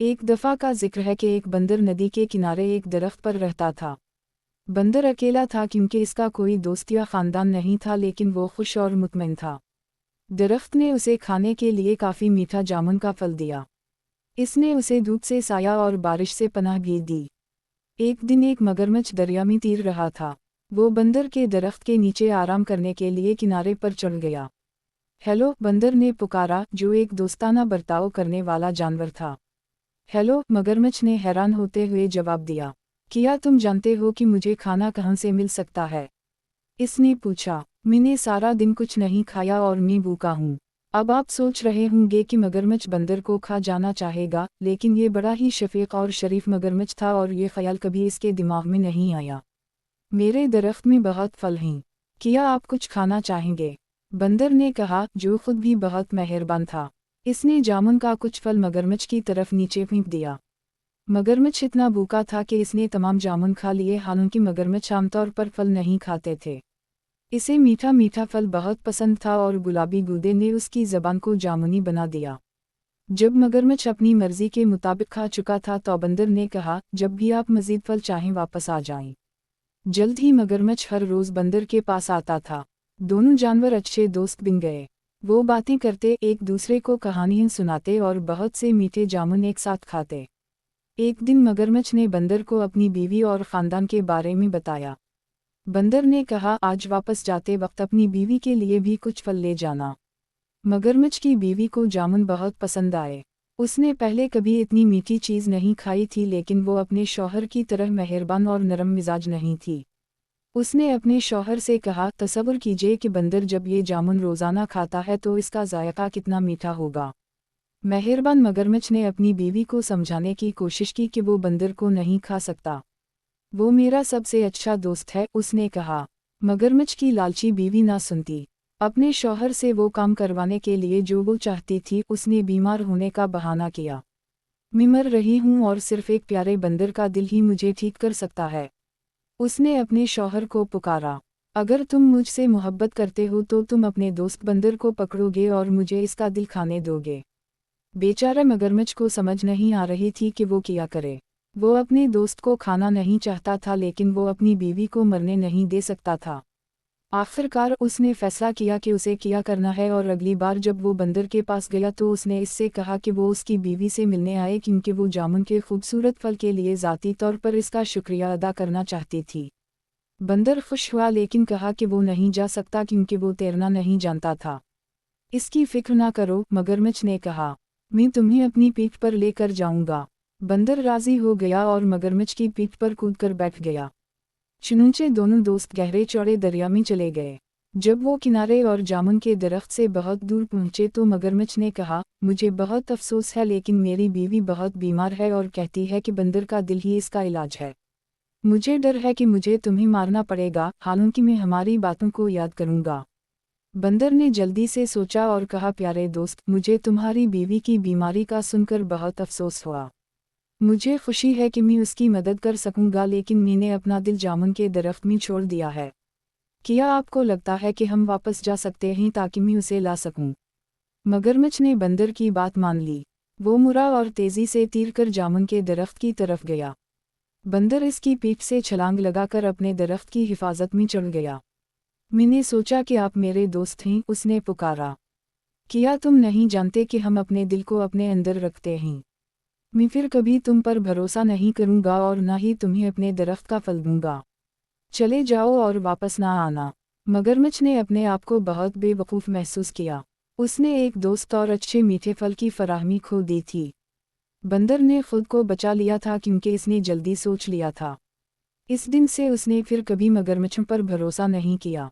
ایک دفعہ کا ذکر ہے کہ ایک بندر ندی کے کنارے ایک درخت پر رہتا تھا۔ بندر اکیلا تھا کیونکہ اس کا کوئی دوست یا خاندان نہیں تھا، لیکن وہ خوش اور مطمئن تھا۔ درخت نے اسے کھانے کے لیے کافی میٹھا جامن کا پھل دیا۔ اس نے اسے دھوپ سے سایہ اور بارش سے پناہ بھی دی۔ ایک دن ایک مگرمچھ دریا میں تیر رہا تھا۔ وہ بندر کے درخت کے نیچے آرام کرنے کے لیے کنارے پر چڑھ گیا۔ ہیلو، بندر نے پکارا، جو ایک دوستانہ برتاؤ کرنے والا جانور تھا۔ ہیلو، مگرمچھ نے حیران ہوتے ہوئے جواب دیا، کیا تم جانتے ہو کہ مجھے کھانا کہاں سے مل سکتا ہے؟ اس نے پوچھا، میں نے سارا دن کچھ نہیں کھایا اور میں بھوکا ہوں۔ اب آپ سوچ رہے ہوں گے کہ مگرمچھ بندر کو کھا جانا چاہے گا، لیکن یہ بڑا ہی شفیق اور شریف مگرمچھ تھا اور یہ خیال کبھی اس کے دماغ میں نہیں آیا۔ میرے درخت میں بہت پھل ہیں، کیا آپ کچھ کھانا چاہیں گے؟ بندر نے کہا، جو خود بھی بہت مہربان تھا۔ اس نے جامن کا کچھ پھل مگرمچھ کی طرف نیچے پھینک دیا۔ مگرمچھ اتنا بھوکا تھا کہ اس نے تمام جامن کھا لیے، حالانکہ مگرمچھ عام طور پر پھل نہیں کھاتے تھے۔ اسے میٹھا میٹھا پھل بہت پسند تھا اور گلابی گودے نے اس کی زبان کو جامنی بنا دیا۔ جب مگرمچھ اپنی مرضی کے مطابق کھا چکا تھا تو بندر نے کہا، جب بھی آپ مزید پھل چاہیں واپس آ جائیں۔ جلد ہی مگرمچھ ہر روز بندر کے پاس آتا تھا۔ دونوں جانور اچھے دوست بن گئے۔ وہ باتیں کرتے، ایک دوسرے کو کہانیاں سناتے اور بہت سے میٹھے جامن ایک ساتھ کھاتے۔ ایک دن مگرمچھ نے بندر کو اپنی بیوی اور خاندان کے بارے میں بتایا۔ بندر نے کہا، آج واپس جاتے وقت اپنی بیوی کے لیے بھی کچھ پھل لے جانا۔ مگرمچھ کی بیوی کو جامن بہت پسند آئے۔ اس نے پہلے کبھی اتنی میٹھی چیز نہیں کھائی تھی، لیکن وہ اپنے شوہر کی طرح مہربان اور نرم مزاج نہیں تھی۔ اس نے اپنے شوہر سے کہا، تصور کیجئے کہ بندر جب یہ جامن روزانہ کھاتا ہے تو اس کا ذائقہ کتنا میٹھا ہوگا۔ مہربان مگرمچھ نے اپنی بیوی کو سمجھانے کی کوشش کی کہ وہ بندر کو نہیں کھا سکتا۔ وہ میرا سب سے اچھا دوست ہے، اس نے کہا۔ مگرمچھ کی لالچی بیوی نہ سنتی۔ اپنے شوہر سے وہ کام کروانے کے لیے جو وہ چاہتی تھی، اس نے بیمار ہونے کا بہانہ کیا۔ میں مر رہی ہوں اور صرف ایک پیارے بندر کا دل ہی مجھے ٹھیک کر سکتا ہے۔ اس نے اپنے شوہر کو پکارا، اگر تم مجھ سے محبت کرتے ہو تو تم اپنے دوست بندر کو پکڑو گے اور مجھے اس کا دل کھانے دو گے۔ بیچارہ مگرمچھ کو سمجھ نہیں آ رہی تھی کہ وہ کیا کرے۔ وہ اپنے دوست کو کھانا نہیں چاہتا تھا، لیکن وہ اپنی بیوی کو مرنے نہیں دے سکتا تھا۔ آخر کار اس نے فیصلہ کیا کہ اسے کیا کرنا ہے، اور اگلی بار جب وہ بندر کے پاس گیا تو اس نے اس سے کہا کہ وہ اس کی بیوی سے ملنے آئے، کیونکہ وہ جامن کے خوبصورت پھل کے لیے ذاتی طور پر اس کا شکریہ ادا کرنا چاہتی تھی۔ بندر خوش ہوا، لیکن کہا کہ وہ نہیں جا سکتا کیونکہ وہ تیرنا نہیں جانتا تھا۔ اس کی فکر نہ کرو، مگرمچھ نے کہا، میں تمہیں اپنی پیٹھ پر لے کر جاؤں گا۔ بندر راضی ہو گیا اور مگرمچھ کی پیٹھ پر کود کر بیٹھ گیا۔ چنانچہ دونوں دوست گہرے چوڑے دریا میں چلے گئے۔ جب وہ کنارے اور جامن کے درخت سے بہت دور پہنچے تو مگرمچھ نے کہا، مجھے بہت افسوس ہے، لیکن میری بیوی بہت بیمار ہے اور کہتی ہے کہ بندر کا دل ہی اس کا علاج ہے۔ مجھے ڈر ہے کہ مجھے تمہیں مارنا پڑے گا، حالانکہ میں ہماری باتوں کو یاد کروں گا۔ بندر نے جلدی سے سوچا اور کہا، پیارے دوست، مجھے تمہاری بیوی کی بیماری کا سن کر بہت افسوس ہوا۔ مجھے خوشی ہے کہ میں اس کی مدد کر سکوں گا، لیکن میں نے اپنا دل جامن کے درخت میں چھوڑ دیا ہے۔ کیا آپ کو لگتا ہے کہ ہم واپس جا سکتے ہیں تاکہ میں اسے لا سکوں؟ مگرمچھ نے بندر کی بات مان لی۔ وہ مڑا اور تیزی سے تیر کر جامن کے درخت کی طرف گیا۔ بندر اس کی پیٹھ سے چھلانگ لگا کر اپنے درخت کی حفاظت میں چڑھ گیا۔ میں نے سوچا کہ آپ میرے دوست ہیں، اس نے پکارا۔ کیا تم نہیں جانتے کہ ہم اپنے دل کو اپنے اندر رکھتے ہیں؟ میں پھر کبھی تم پر بھروسہ نہیں کروں گا اور نہ ہی تمہیں اپنے درخت کا پھل دوں گا۔ چلے جاؤ اور واپس نہ آنا۔ مگرمچھ نے اپنے آپ کو بہت بے وقوف محسوس کیا۔ اس نے ایک دوست اور اچھے میٹھے پھل کی فراہمی کھو دی تھی۔ بندر نے خود کو بچا لیا تھا کیونکہ اس نے جلدی سوچ لیا تھا۔ اس دن سے اس نے پھر کبھی مگرمچھوں پر بھروسہ نہیں کیا۔